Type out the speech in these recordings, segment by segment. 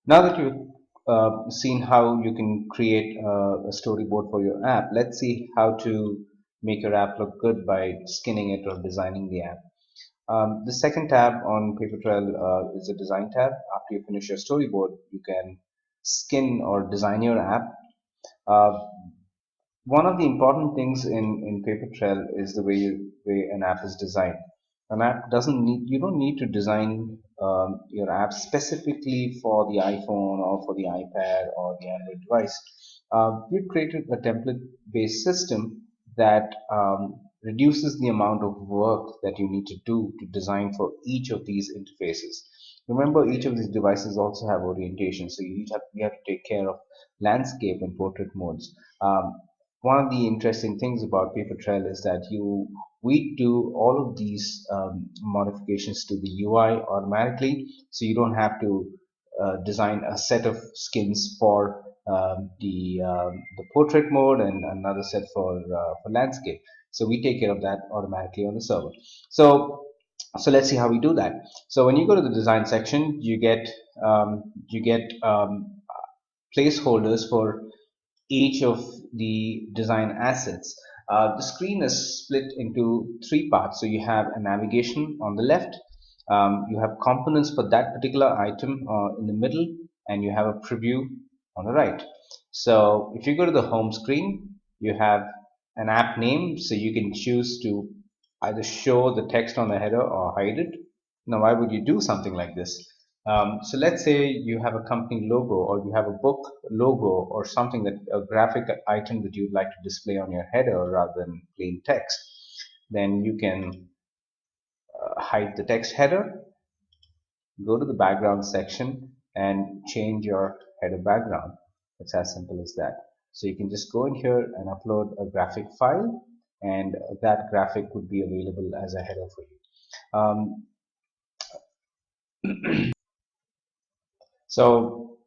Now that you've seen how you can create a storyboard for your app, let's see how to make your app look good by skinning it or designing the app. The second tab on Papertrell is a design tab. After you finish your storyboard, you can skin or design your app. Uh, One of the important things in Papertrail is the way an app is designed. An app doesn't need you don't need to design your app specifically for the iPhone or for the iPad or the Android device. We've created a template-based system that reduces the amount of work that you need to do to design for each of these interfaces. Remember, each of these devices also have orientation, so you have to take care of landscape and portrait modes. One of the interesting things about Papertrail is that we do all of these modifications to the UI automatically, so you don't have to design a set of skins for the portrait mode and another set for landscape. So we take care of that automatically on the server. So let's see how we do that. So when you go to the design section, you get placeholders for each of the design assets. The screen is split into three parts. So you have a navigation on the left, you have components for that particular item in the middle, and you have a preview on the right. So if you go to the home screen, you have an app name, so you can choose to either show the text on the header or hide it. Now, why would you do something like this? So let's say you have a company logo, or you have a book logo, or something, that a graphic item that you'd like to display on your header rather than plain text. Then you can hide the text header, go to the background section and change your header background. It's as simple as that. So you can just go in here and upload a graphic file, and that graphic would be available as a header for you. So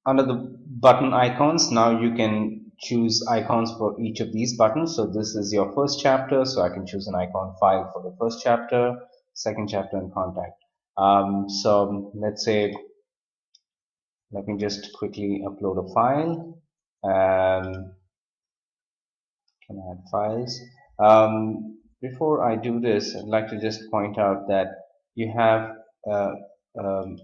under the button icons, now you can choose icons for each of these buttons. So this is your first chapter, so I can choose an icon file for the first chapter, second chapter, and contact. So let's say, let me just quickly upload a file. Can add files. Before I do this, I'd like to just point out that you have uh, um,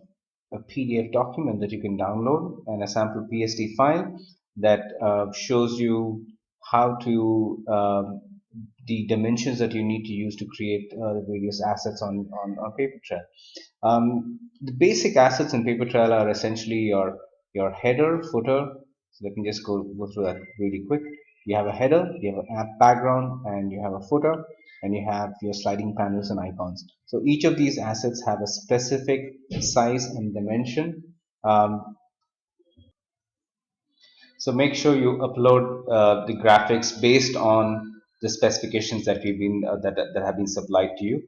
a PDF document that you can download and a sample PSD file that shows you how to the dimensions that you need to use to create the various assets on Papertrail. The basic assets in Papertrail are essentially your header, footer. So let me just go through that really quick. You have a header, you have an app background, and you have a footer, and you have your sliding panels and icons. So each of these assets have a specific size and dimension. Um, so make sure you upload the graphics based on the specifications that that have been supplied to you.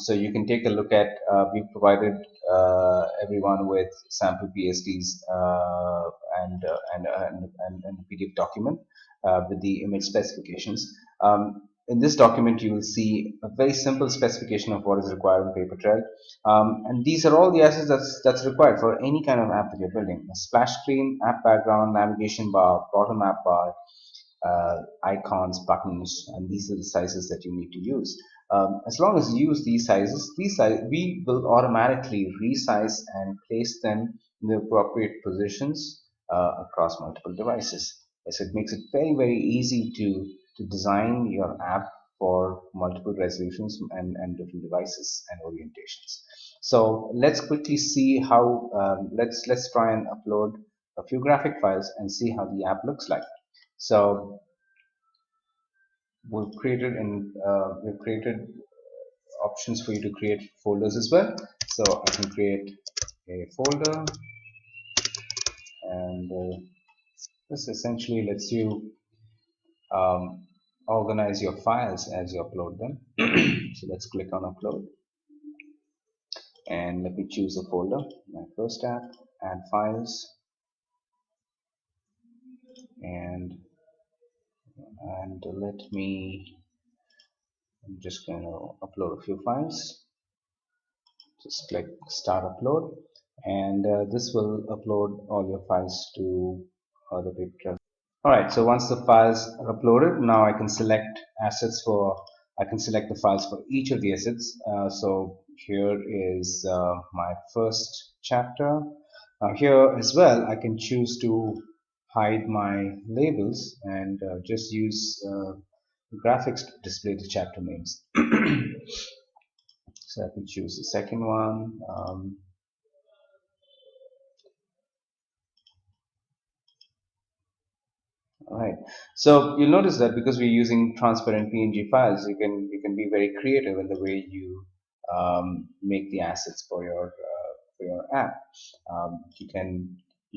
So you can take a look at. We've provided everyone with sample PSDs and a PDF document with the image specifications. In this document, you will see a very simple specification of what is required on Papertrail. And these are all the assets that's required for any kind of app that you're building: a splash screen, app background, navigation bar, bottom app bar, icons, buttons, and these are the sizes that you need to use. As long as you use we will automatically resize and place them in the appropriate positions across multiple devices. So it makes it very easy to design your app for multiple resolutions and different devices and orientations. So let's quickly see how let's try and upload a few graphic files and see how the app looks like. So we've created options for you to create folders as well. So I can create a folder, and this essentially lets you um, organize your files as you upload them. So let's click on upload, and let me choose a folder. My first app, add files, and let me, I'm just going to upload a few files. Just click start upload. and this will upload all your files to the Papertrell. Alright, so once the files are uploaded, now I can select I can select the files for each of the assets. So here is my first chapter. Here as well, I can choose to hide my labels and just use graphics to display the chapter names. So I can choose the second one. Right. So you'll notice that because we're using transparent PNG files, you can be very creative in the way you make the assets for your app. You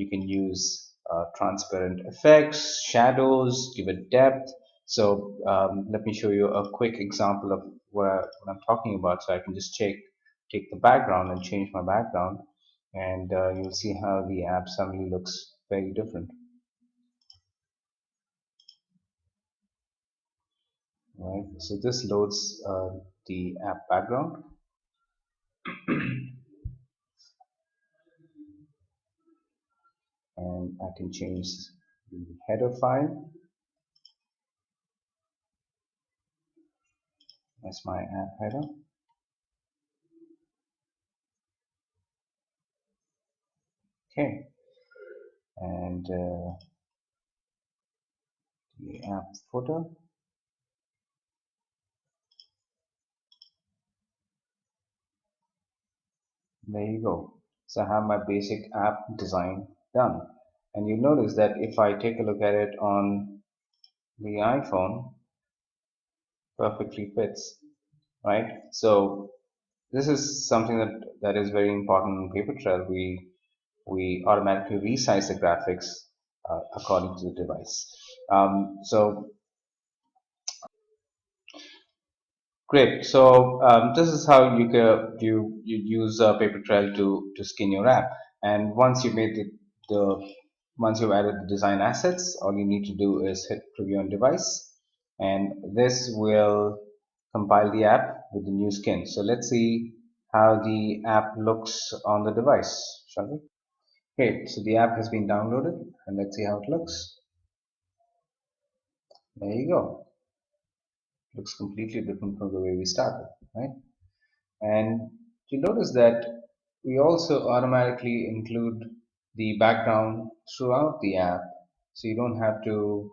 can use transparent effects, shadows, give it depth. So let me show you a quick example of what I'm talking about. So I can just take the background and change my background, and you'll see how the app suddenly looks very different. Right, so this loads the app background, and I can change the header file as my app header. Okay, and the app footer. There you go. So I have my basic app design done, and you notice that if I take a look at it on the iPhone, perfectly fits. Right. So this is something that is very important in Papertrail. We automatically resize the graphics according to the device. So great. So this is how you use Papertrail to skin your app. And once you made the once you've added the design assets, all you need to do is hit preview on device, and this will compile the app with the new skin. So let's see how the app looks on the device, shall we? Okay, so the app has been downloaded, and let's see how it looks. There you go. Looks completely different from the way we started, right? And you notice that we also automatically include the background throughout the app, so you don't have to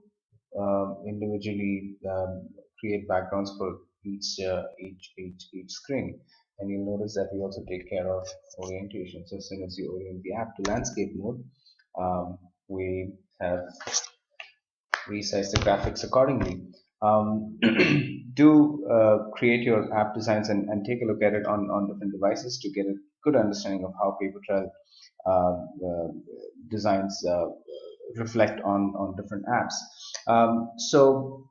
individually create backgrounds for each screen. And you'll notice that we also take care of orientation. So as soon as you orient the app to landscape mode, we have resize the graphics accordingly. Do create your app designs and take a look at it on different devices to get a good understanding of how Papertrail designs reflect on different apps. So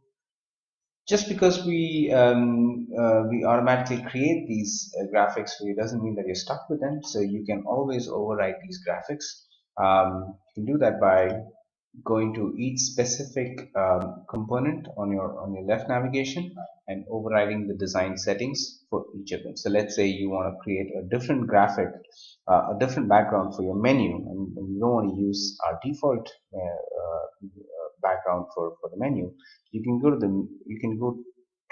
just because we automatically create these graphics for you doesn't mean that you're stuck with them. So you can always override these graphics. You can do that by going to each specific component on your left navigation and overriding the design settings for each of them. So let's say you want to create a different graphic, a different background for your menu, and you don't want to use our default background for the menu. You can go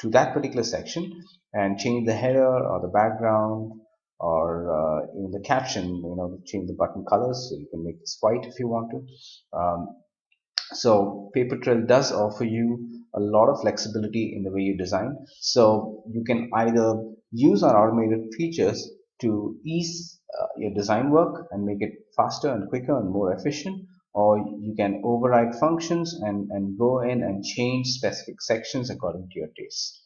to that particular section and change the header or the background or even the caption. Change the button colors, so you can make this white if you want to. So Papertrail does offer you a lot of flexibility in the way you design. So you can either use our automated features to ease your design work and make it faster and quicker and more efficient, or you can override functions and go in and change specific sections according to your taste.